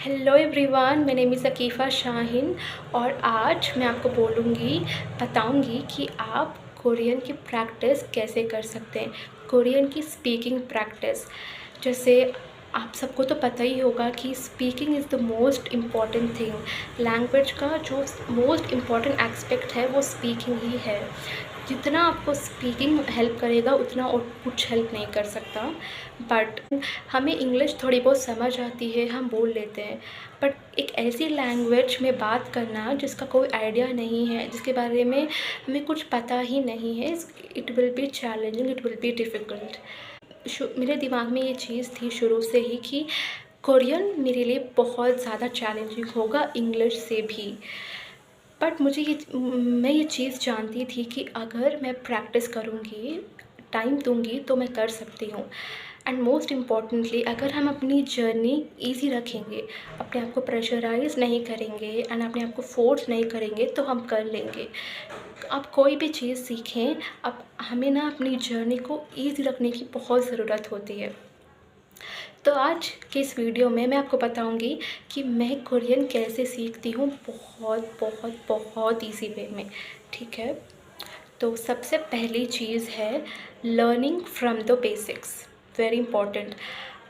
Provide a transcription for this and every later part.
Hello everyone, मेरा name is अकीफ़ा Shaheen और आज मैं आपको बताऊंगी कि आप कोरियन की प्रैक्टिस कैसे कर सकते हैं। कोरियन की स्पीकिंग प्रैक्टिस, जैसे आप सबको तो पता ही होगा कि speaking is the most important thing. Language का जो मोस्ट इम्पॉर्टेंट एस्पेक्ट है वो स्पीकिंग ही है। जितना आपको स्पीकिंग हेल्प करेगा उतना और कुछ हेल्प नहीं कर सकता। बट हमें इंग्लिश थोड़ी बहुत समझ आती है, हम बोल लेते हैं। बट एक ऐसी लैंग्वेज में बात करना जिसका कोई आइडिया नहीं है, जिसके बारे में हमें कुछ पता ही नहीं है, it will be challenging, it will be difficult. मेरे दिमाग में ये चीज़ थी शुरू से ही कि कोरियन मेरे लिए बहुत ज़्यादा चैलेंजिंग होगा इंग्लिश से भी। बट मैं ये चीज़ जानती थी कि अगर मैं प्रैक्टिस करूँगी, टाइम दूँगी तो मैं कर सकती हूँ। एंड मोस्ट इम्पॉर्टेंटली, अगर हम अपनी जर्नी ईज़ी रखेंगे, अपने आप को प्रेशराइज़ नहीं करेंगे एंड अपने आप को फोर्स नहीं करेंगे तो हम कर लेंगे। आप कोई भी चीज़ सीखें, अब हमें ना अपनी जर्नी को ईज़ी रखने की बहुत ज़रूरत होती है। तो आज के इस वीडियो में मैं आपको बताऊंगी कि मैं कोरियन कैसे सीखती हूँ, बहुत बहुत बहुत ईजी वे में। ठीक है, तो सबसे पहली चीज़ है learning from the basics, very important.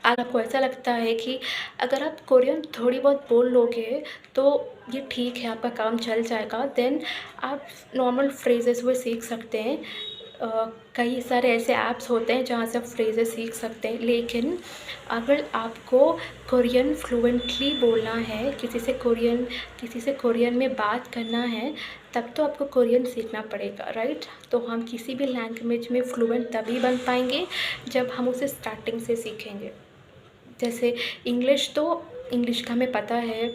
अगर आपको ऐसा लगता है कि अगर आप कोरियन थोड़ी बहुत बोल लोगे तो ये ठीक है, आपका काम चल जाएगा, देन आप नॉर्मल फ्रेजेस वो सीख सकते हैं। कई सारे ऐसे ऐप्स होते हैं जहाँ से आप फ्रेजेस सीख सकते हैं। लेकिन अगर आपको कोरियन फ्लुएंटली बोलना है, किसी से कोरियन में बात करना है, तब तो आपको कोरियन सीखना पड़ेगा, राइट। तो हम किसी भी लैंग्वेज में फ्लुएंट तभी बन पाएंगे जब हम उसे स्टार्टिंग से सीखेंगे। जैसे इंग्लिश, तो इंग्लिश का हमें पता है,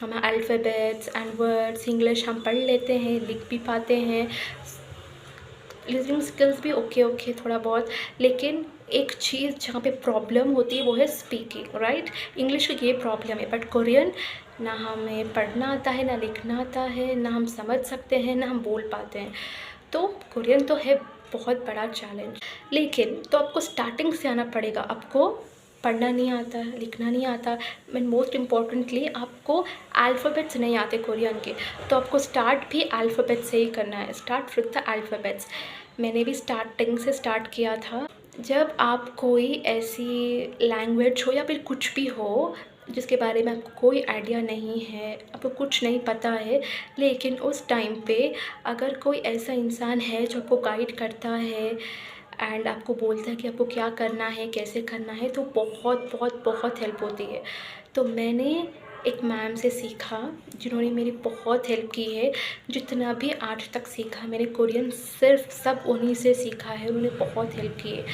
हम अल्फ़ाबेट्स एंड वर्ड्स इंग्लिश हम पढ़ लेते हैं, लिख भी पाते हैं, लिसनिंग स्किल्स भी ओके थोड़ा बहुत। लेकिन एक चीज़ जहाँ पे प्रॉब्लम होती है वो है स्पीकिंग, राइट। इंग्लिश की ये प्रॉब्लम है, बट कोरियन ना हमें पढ़ना आता है, ना लिखना आता है, ना हम समझ सकते हैं, ना हम बोल पाते हैं। तो कोरियन तो है बहुत बड़ा चैलेंज। लेकिन तो आपको स्टार्टिंग से आना पड़ेगा। आपको पढ़ना नहीं आता, लिखना नहीं आता, एंड मोस्ट इम्पॉर्टेंटली आपको अल्फ़ाबेट्स नहीं आते कोरियन के, तो आपको स्टार्ट भी अल्फ़ाबेट से ही करना है। Start with the alphabets. मैंने भी स्टार्टिंग से स्टार्ट किया था। जब आप कोई ऐसी लैंग्वेज हो या फिर कुछ भी हो जिसके बारे में आपको कोई आइडिया नहीं है, आपको कुछ नहीं पता है, लेकिन उस टाइम पे अगर कोई ऐसा इंसान है जो आपको गाइड करता है एंड आपको बोलता है कि आपको क्या करना है, कैसे करना है, तो बहुत बहुत बहुत हेल्प होती है। तो मैंने एक मैम से सीखा जिन्होंने मेरी बहुत हेल्प की है। जितना भी आज तक सीखा मैंने कोरियन, सिर्फ सब उन्हीं से सीखा है, उन्होंने बहुत हेल्प की है।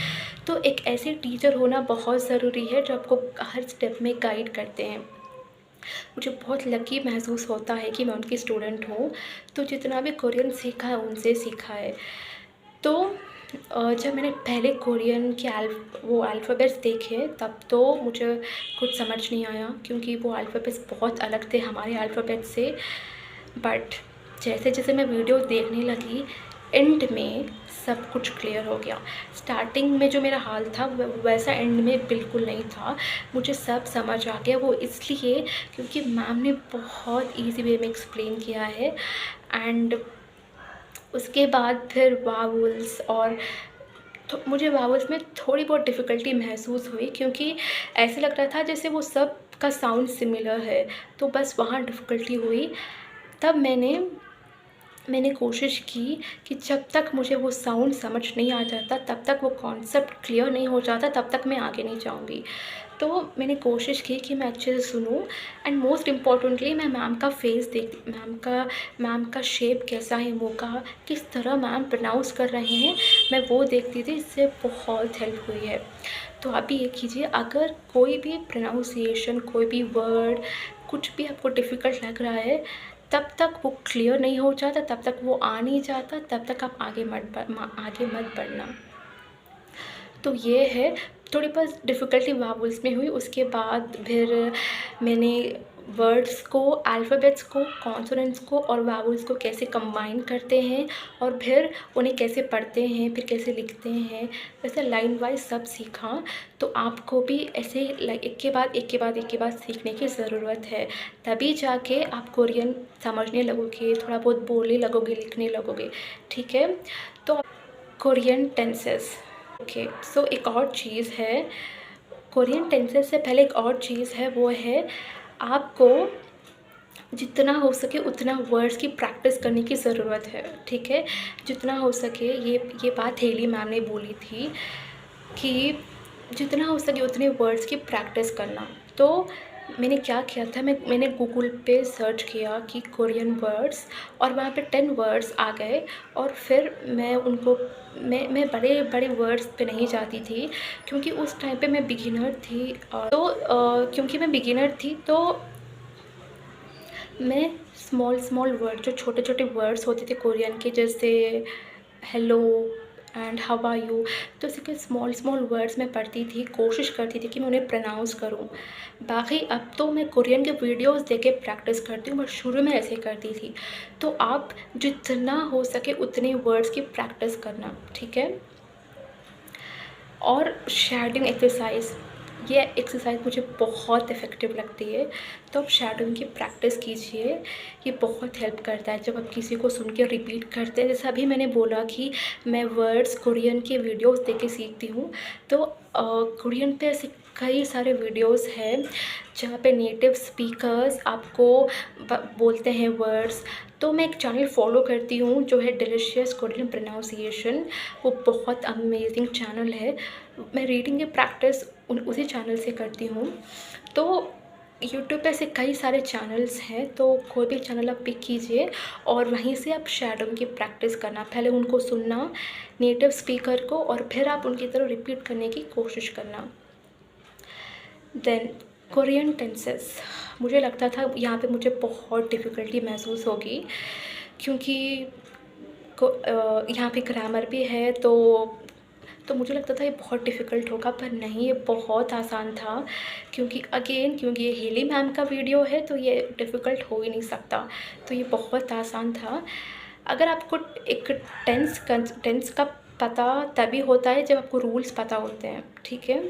तो एक ऐसे टीचर होना बहुत ज़रूरी है जो आपको हर स्टेप में गाइड करते हैं। मुझे बहुत लकी महसूस होता है कि मैं उनकी स्टूडेंट हूँ। तो जितना भी कोरियन सीखा है उनसे सीखा है। तो जब मैंने पहले कोरियन के वो अल्फ़ाबेट्स देखे तब तो मुझे कुछ समझ नहीं आया, क्योंकि वो अल्फ़ाबेट्स बहुत अलग थे हमारे अल्फ़ाबेट से। बट जैसे जैसे मैं वीडियो देखने लगी, एंड में सब कुछ क्लियर हो गया। स्टार्टिंग में जो मेरा हाल था वैसा एंड में बिल्कुल नहीं था। मुझे सब समझ आ गया, वो इसलिए क्योंकि मैम ने बहुत ईजी वे में एक्सप्लेन किया है। एंड उसके बाद फिर वावल्स, और तो मुझे वावल्स में थोड़ी बहुत डिफ़िकल्टी महसूस हुई, क्योंकि ऐसे लग रहा था जैसे वो सब का साउंड सिमिलर है, तो बस वहाँ डिफ़िकल्टी हुई। तब मैंने कोशिश की कि जब तक मुझे वो साउंड समझ नहीं आ जाता, तब तक वो कॉन्सेप्ट क्लियर नहीं हो जाता, तब तक मैं आगे नहीं जाऊँगी। तो मैंने कोशिश की कि मैं अच्छे से सुनूँ, एंड मोस्ट इम्पॉर्टेंटली मैं मैम का फेस देखती, मैम का शेप कैसा है, मुँह का, किस तरह मैम प्रोनाउंस कर रहे हैं, मैं वो देखती थी। इससे बहुत हेल्प हुई है। तो आप भी ये कीजिए, अगर कोई भी प्रोनाउंसिएशन, कोई भी वर्ड, कुछ भी आपको डिफ़िकल्ट लग रहा है, तब तक वो क्लियर नहीं हो जाता, तब तक वो आ नहीं जाता, तब तक आप आगे मत बढ़ना। तो ये है, थोड़ी बहुत डिफ़िकल्टी वावल्स में हुई। उसके बाद फिर मैंने वर्ड्स को, अल्फ़ाबेट्स को, कॉन्सोनेंट्स को और वावल्स को कैसे कंबाइन करते हैं और फिर उन्हें कैसे पढ़ते हैं, फिर कैसे लिखते हैं, वैसे लाइन वाइज सब सीखा। तो आपको भी ऐसे एक के बाद एक के बाद एक के बाद सीखने की ज़रूरत है, तभी जाके आप कोरियन समझने लगोगे, थोड़ा बहुत बोलने लगोगे, लिखने लगोगे, ठीक है। तो कोरियन टेंसेस, ओके। सो एक और चीज़ है, कोरियन टेंसेस से पहले एक और चीज़ है, वो है आपको जितना हो सके उतना वर्ड्स की प्रैक्टिस करने की ज़रूरत है, ठीक है। जितना हो सके, ये बात हेली मैम ने बोली थी कि जितना हो सके उतने वर्ड्स की प्रैक्टिस करना। तो मैंने क्या किया था, मैंने गूगल पे सर्च किया कि कोरियन वर्ड्स, और वहाँ पे 10 वर्ड्स आ गए। और फिर मैं उनको मैं बड़े बड़े वर्ड्स पे नहीं जाती थी, क्योंकि उस टाइम पे मैं बिगिनर थी। क्योंकि मैं बिगिनर थी तो मैं स्मॉल वर्ड, जो छोटे छोटे वर्ड्स होते थे कोरियन के, जैसे hello and how are you, तो इसी के स्मॉल वर्ड्स मैं पढ़ती थी, कोशिश करती थी कि मैं उन्हें प्रोनाउंस करूं। बाकी अब तो मैं कोरियन के वीडियोस देख के प्रैक्टिस करती हूँ, बट शुरू में ऐसे करती थी। तो आप जितना हो सके उतने वर्ड्स की प्रैक्टिस करना, ठीक है। और शैडोइंग एक्सरसाइज, ये एक्सरसाइज मुझे बहुत इफ़ेक्टिव लगती है। तो आप शैडोइंग की प्रैक्टिस कीजिए, ये बहुत हेल्प करता है जब आप किसी को सुन के रिपीट करते हैं। जैसे अभी मैंने बोला कि मैं वर्ड्स कोरियन के वीडियोस देख के सीखती हूँ, तो कोरियन पे ऐसे कई सारे वीडियोस हैं जहाँ पे नेटिव स्पीकर्स आपको बोलते हैं वर्ड्स। तो मैं एक चैनल फॉलो करती हूँ जो है डिलीशियस कोरियन प्रोनाउंसिएशन, वो बहुत अमेजिंग चैनल है। मैं रीडिंग की प्रैक्टिस उसी चैनल से करती हूँ। तो यूट्यूब पे ऐसे कई सारे चैनल्स हैं, तो कोई भी चैनल आप पिक कीजिए और वहीं से आप शैडोइंग की प्रैक्टिस करना। पहले उनको सुनना, नेटिव स्पीकर को, और फिर आप उनकी तरह रिपीट करने की कोशिश करना। देन कोरियन टेंसेस, मुझे लगता था यहाँ पे मुझे बहुत डिफ़िकल्टी महसूस होगी, क्योंकि यहाँ पे ग्रामर भी है, तो मुझे लगता था ये बहुत डिफ़िकल्ट होगा, पर नहीं, ये बहुत आसान था। क्योंकि ये हेली मैम का वीडियो है, तो ये डिफ़िकल्ट हो ही नहीं सकता। तो ये बहुत आसान था। अगर आपको एक टेंस का पता तभी होता है जब आपको रूल्स पता होते हैं, ठीक है।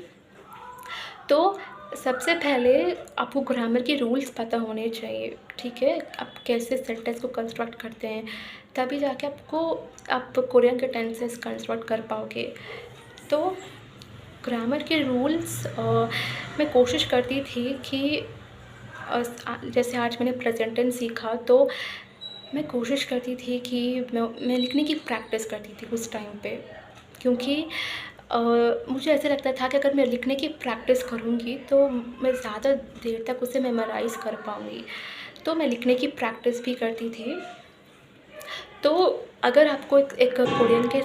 तो सबसे पहले आपको ग्रामर के रूल्स पता होने चाहिए, ठीक है। आप कैसे सेंटेंस को कंस्ट्रक्ट करते हैं, तभी जाके आप कोरियन के टेंसेस कंस्ट्रक्ट कर पाओगे। तो ग्रामर के रूल्स मैं कोशिश करती थी कि जैसे आज मैंने प्रेजेंट टेंस सीखा, तो मैं कोशिश करती थी कि मैं लिखने की प्रैक्टिस करती थी उस टाइम पे, क्योंकि मुझे ऐसा लगता था कि अगर मैं लिखने की प्रैक्टिस करूँगी तो मैं ज़्यादा देर तक उसे मेमोराइज़ कर पाऊँगी। तो मैं लिखने की प्रैक्टिस भी करती थी। तो अगर आपको एक कोरियन के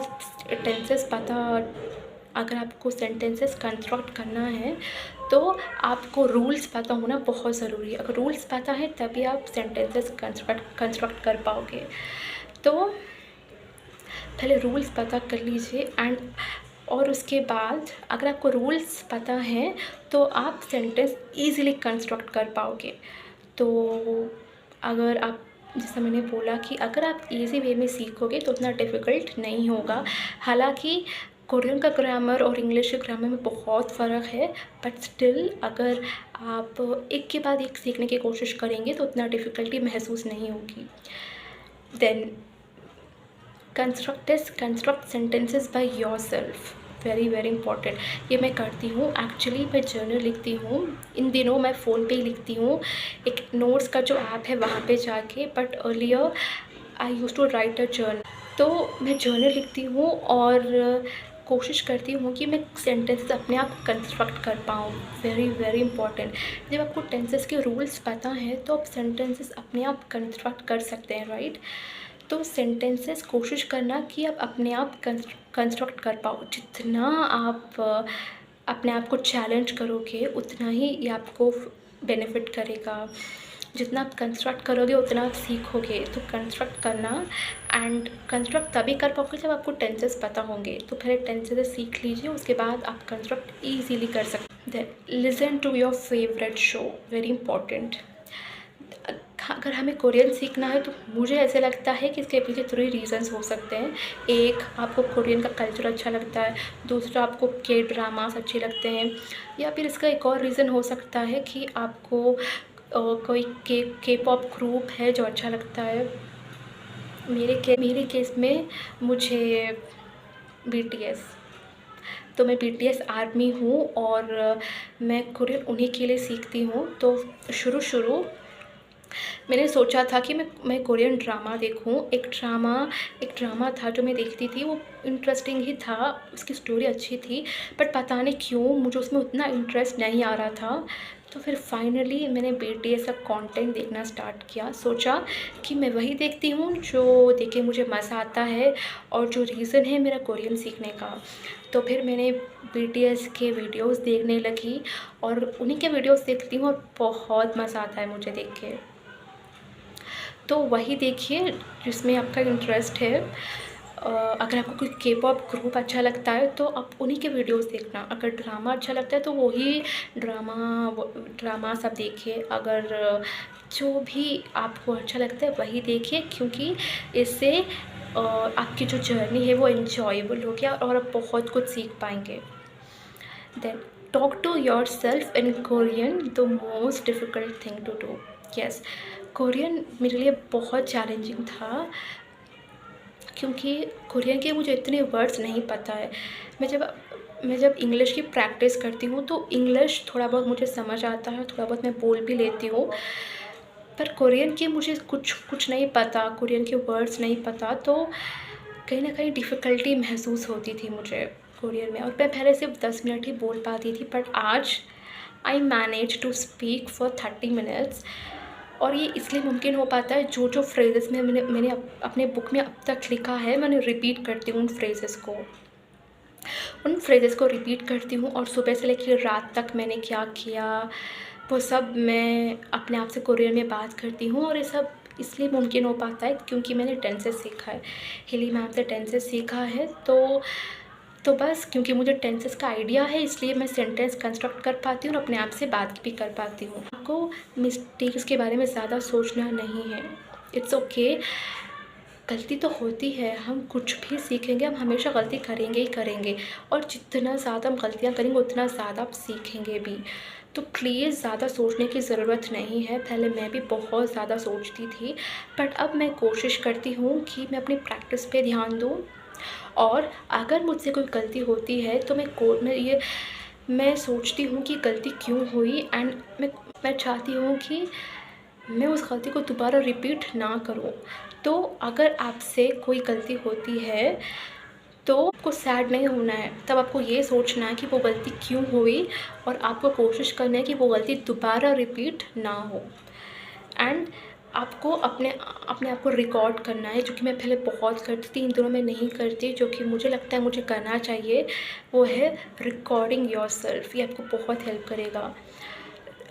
टेंसेस अगर आपको सेंटेंसेस कंस्ट्रक्ट करना है, तो आपको रूल्स पता होना बहुत ज़रूरी है। अगर रूल्स पता है तभी आप सेंटेंसेस कंस्ट्रक्ट कर पाओगे। तो पहले रूल्स पता कर लीजिए, और उसके बाद अगर आपको रूल्स पता हैं तो आप सेंटेंस ईज़िली कंस्ट्रक्ट कर पाओगे। तो अगर आप, जैसा मैंने बोला कि अगर आप ईज़ी वे में सीखोगे तो उतना डिफ़िकल्ट नहीं होगा। हालांकि कोरियन का ग्रामर और इंग्लिश के ग्रामर में बहुत फ़र्क है, बट स्टिल अगर आप एक के बाद एक सीखने की कोशिश करेंगे तो उतना डिफ़िकल्टी महसूस नहीं होगी। Then construct sentences by yourself, very important. ये मैं करती हूँ। एक्चुअली मैं जर्नल लिखती हूँ, इन दिनों मैं फ़ोन पे ही लिखती हूँ, एक नोट्स का जो ऐप है वहाँ पे जाके, but earlier I use to write a journal. तो मैं जर्नल लिखती हूँ और कोशिश करती हूँ कि मैं सेंटेंसेस अपने आप कंस्ट्रक्ट कर पाऊँ। Very important. जब आपको टेंसेस के रूल्स पता हैं तो आप सेंटेंसेस अपने आप कंस्ट्रक्ट कर सकते हैं, राइट। तो सेंटेंसेस कोशिश करना कि आप अपने आप कंस्ट्रक्ट कर पाओ। जितना आप अपने आप को चैलेंज करोगे उतना ही ये आपको बेनिफिट करेगा। जितना आप कंस्ट्रक्ट करोगे उतना आप सीखोगे। तो कंस्ट्रक्ट करना, एंड कंस्ट्रक्ट तभी कर पाओगे जब आपको टेंसेस पता होंगे। तो पहले टेंसेस सीख लीजिए, उसके बाद आप कंस्ट्रक्ट ईजीली कर सकते हैं। Listen to your favourite show, very important. अगर हमें कोरियन सीखना है तो मुझे ऐसे लगता है कि इसके पीछे 3 रीज़न्स हो सकते हैं। एक, आपको कोरियन का कल्चर अच्छा लगता है, दूसरा आपको के ड्रामास अच्छे लगते हैं, या फिर इसका एक और रीज़न हो सकता है कि आपको कोई के पॉप ग्रुप है जो अच्छा लगता है। मेरे केस में मुझे बीटीएस, तो मैं बीटीएस आर्मी हूँ और मैं कोरियन उन्हीं के लिए सीखती हूँ। तो शुरू मैंने सोचा था कि मैं कोरियन ड्रामा देखूँ। एक ड्रामा था जो मैं देखती थी, वो इंटरेस्टिंग ही था, उसकी स्टोरी अच्छी थी, बट पता नहीं क्यों मुझे उसमें उतना इंटरेस्ट नहीं आ रहा था। तो फिर फाइनली मैंने बीटीएस का कंटेंट देखना स्टार्ट किया। सोचा कि मैं वही देखती हूँ जो देख के मुझे मज़ा आता है और जो रीज़न है मेरा कोरियन सीखने का। तो फिर मैंने बीटीएस के वीडियोस देखने लगी और उन्हीं के वीडियोस देखती हूँ और बहुत मज़ा आता है मुझे देख के। तो वही देखिए जिसमें आपका इंटरेस्ट है। अगर आपको कोई के पॉप ग्रुप अच्छा लगता है तो आप उन्हीं के वीडियोस देखना। अगर ड्रामा अच्छा लगता है तो वही ड्रामा सब देखिए। अगर जो भी आपको अच्छा लगता है वही देखिए, क्योंकि इससे आपकी जो जर्नी है वो एन्जॉयबल हो गया और आप बहुत कुछ सीख पाएंगे। Then talk to yourself in Korean, the most difficult thing to do. Yes, Korean मेरे लिए बहुत चैलेंजिंग था, क्योंकि कोरियन के मुझे इतने वर्ड्स नहीं पता है। मैं जब इंग्लिश की प्रैक्टिस करती हूँ तो इंग्लिश थोड़ा बहुत मुझे समझ आता है, थोड़ा बहुत मैं बोल भी लेती हूँ, पर कोरियन की मुझे कुछ नहीं पता, कोरियन के वर्ड्स नहीं पता, तो कहीं ना कहीं डिफ़िकल्टी महसूस होती थी मुझे कोरियन में। और मैं पहले सिर्फ 10 मिनट ही बोल पाती थी, बट आज I manage to speak for 30 minutes. और ये इसलिए मुमकिन हो पाता है, जो फ्रेजेस में मैंने अपने बुक में अब तक लिखा है, मैंने रिपीट करती हूँ उन फ्रेजेस को रिपीट करती हूँ, और सुबह से लेकर रात तक मैंने क्या किया वो सब मैं अपने आप से कोरियन में बात करती हूँ। और ये सब इसलिए मुमकिन हो पाता है क्योंकि मैंने टेंसेस सीखा है, हिली मैम से टेंसेस सीखा है। तो बस क्योंकि मुझे टेंसेस का आइडिया है, इसलिए मैं सेंटेंस कंस्ट्रक्ट कर पाती हूँ और अपने आप से बात भी कर पाती हूँ। आपको मिस्टेक्स के बारे में ज़्यादा सोचना नहीं है। इट्स ओके, गलती तो होती है, हम कुछ भी सीखेंगे, हम हमेशा गलती करेंगे ही करेंगे, और जितना ज़्यादा हम गलतियाँ करेंगे उतना ज़्यादा आप सीखेंगे भी। तो प्लीज़ ज़्यादा सोचने की ज़रूरत नहीं है। पहले मैं भी बहुत ज़्यादा सोचती थी, बट अब मैं कोशिश करती हूँ कि मैं अपनी प्रैक्टिस पे ध्यान दूँ, और अगर मुझसे कोई गलती होती है तो मैं सोचती हूँ कि गलती क्यों हुई, एंड मैं चाहती हूँ कि मैं उस गलती को दोबारा रिपीट ना करूँ। तो अगर आपसे कोई गलती होती है तो आपको सैड नहीं होना है, तब आपको ये सोचना है कि वो गलती क्यों हुई, और आपको कोशिश करना है कि वो गलती दोबारा रिपीट ना हो। एंड आपको अपने आप को रिकॉर्ड करना है, जो कि मैं पहले बहुत करती थी, इन दिनों में नहीं करती, जो कि मुझे लगता है मुझे करना चाहिए। वो है रिकॉर्डिंग योरसेल्फ। ये आपको बहुत हेल्प करेगा।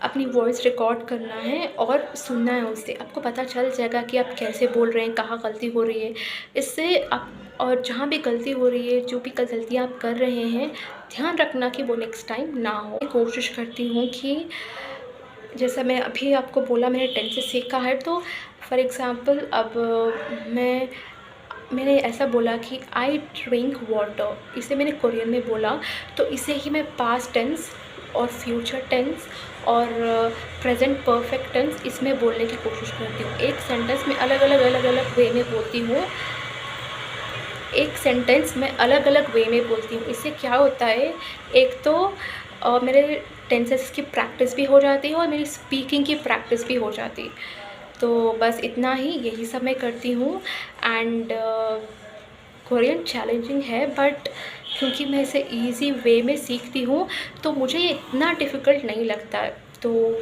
अपनी वॉइस रिकॉर्ड करना है और सुनना है उसे। आपको पता चल जाएगा कि आप कैसे बोल रहे हैं, कहाँ गलती हो रही है। इससे आप, और जहाँ भी गलती हो रही है, जो भी गलतियाँ आप कर रहे हैं, ध्यान रखना कि वो नेक्स्ट टाइम ना हो। मैं कोशिश करती हूँ कि जैसा मैं अभी आपको बोला मैंने टेंसेस सीखा है, तो फॉर एग्ज़ाम्पल अब मैंने ऐसा बोला कि आई ड्रिंक वाटर, इसे मैंने कोरियन में बोला, तो इसे ही मैं पास्ट टेंस और फ्यूचर टेंस और प्रेजेंट परफेक्ट टेंस इसमें बोलने की कोशिश करती हूँ। एक सेंटेंस में अलग अलग वे में बोलती हूँ, इससे क्या होता है, एक तो मेरे टेंसेस की प्रैक्टिस भी हो जाती है और मेरी स्पीकिंग की प्रैक्टिस भी हो जाती है। तो बस इतना ही, यही सब मैं करती हूँ। एंड कोरियन चैलेंजिंग है, बट क्योंकि मैं इसे इजी वे में सीखती हूँ तो मुझे ये इतना डिफ़िकल्ट नहीं लगता है। तो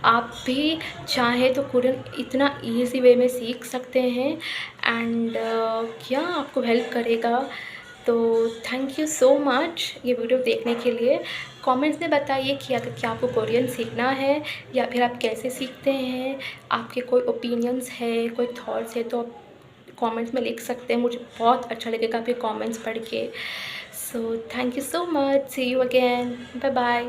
आप भी चाहें तो कोरियन इतना इजी वे में सीख सकते हैं, एंड क्या आपको हेल्प करेगा। तो थैंक यू सो मच ये वीडियो देखने के लिए। कमेंट्स में बताइए कि अगर क्या आपको कोरियन सीखना है या फिर आप कैसे सीखते हैं, आपके कोई ओपिनियंस है, कोई थॉट्स है, तो आप कमेंट्स में लिख सकते हैं। मुझे बहुत अच्छा लगेगा आपके कमेंट्स पढ़ के। So thank you so much, see you again, bye bye.